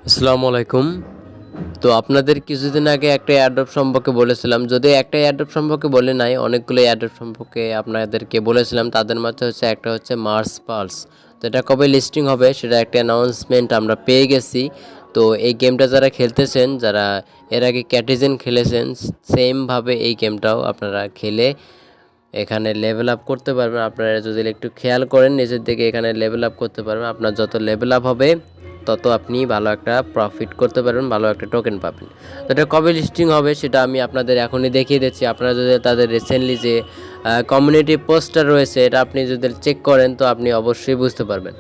আসসালামু আলাইকুম। তো আপনাদের কিছুদিন আগে একটা এয়ারড্রপ সম্পর্কে বলেছিলাম, যদি একটা এয়ারড্রপ সম্পর্কে বলে নাই, অনেকগুলো এয়ারড্রপ সম্পর্কে আপনাদেরকে বলেছিলাম। তাদের মধ্যে একটা হচ্ছে মার্স পালস। তো এটা কবে লিস্টিং হবে সেটা একটা অ্যানাউন্সমেন্ট আমরা পেয়ে গেছি। তো এই গেমটা যারা খেলতেছেন, যারা এর আগে ক্যাটিজেন খেলেছেন, সেমভাবে এই গেমটাও আপনারা খেলে এখানে লেভেল আপ করতে পারবেন। আপনারা যদি একটু খেয়াল করেন নিচের দিকে, এখানে লেভেল আপ করতে পারবেন। আপনার যত লেভেল আপ হবে তত আপনি ভালো একটা প্রফিট করতে পারবেন, ভালো একটা টোকেন পাবেন। তো এটা কবে লিস্টিং হবে সেটা আমি আপনাদের এখনই দেখিয়ে দিচ্ছি। আপনারা যদি তাদের রিসেন্টলি যে কমিউনিটি পোস্টার রয়েছে এটা আপনি যদি চেক করেন তো আপনি অবশ্যই বুঝতে পারবেন।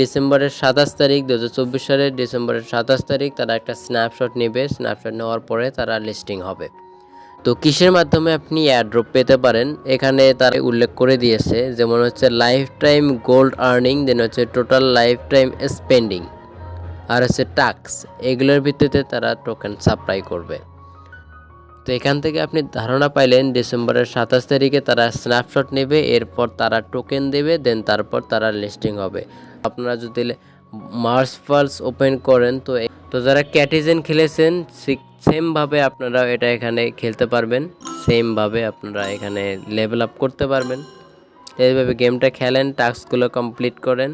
ডিসেম্বরের 27 তারিখ 2024 সালের ডিসেম্বরের 27 তারিখ তারা একটা স্ন্যাপশট নেবে। স্ন্যাপশট নেওয়ার পরে তারা লিস্টিং হবে। তো কিসের মাধ্যমে আপনি এয়ারড্রপ পেতে পারেন এখানে তারা উল্লেখ করে দিয়েছে, যেমন হচ্ছে লাইফ টাইম গোল্ড আর্নিং, দেন হচ্ছে টোটাল লাইফ টাইম স্পেন্ডিং, আর হচ্ছে টাক্স। এগুলোর ভিত্তিতে তারা টোকেন সাপ্লাই করবে। তো এখান থেকে আপনি ধারণা পাইলেন ডিসেম্বরের 27 তারিখে তারা স্ন্যাপশট নেবে, এরপর তারা টোকেন দেবে, দেন তারপর তারা লিস্টিং হবে। আপনারা যদি মার্স পালস ওপেন করেন তো যারা ক্যাটিজেন খেলেছেন সেমভাবে আপনারা এটা এখানে খেলতে পারবেন, সেমভাবে আপনারা এখানে লেভেল আপ করতে পারবেন। এইভাবে গেমটা খেলেন, টাস্কগুলো কমপ্লিট করেন,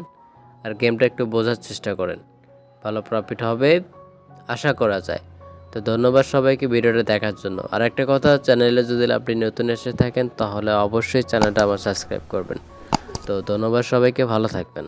আর গেমটা একটু বোঝার চেষ্টা করেন, ভালো প্রফিট হবে আশা করা যায়। তো ধন্যবাদ সবাইকে ভিডিওটা দেখার জন্য। আর একটা কথা, চ্যানেলে যদি আপনি নতুন এসে থাকেন তাহলে অবশ্যই চ্যানেলটা আমার সাবস্ক্রাইব করবেন। তো ধন্যবাদ সবাইকে, ভালো থাকবেন।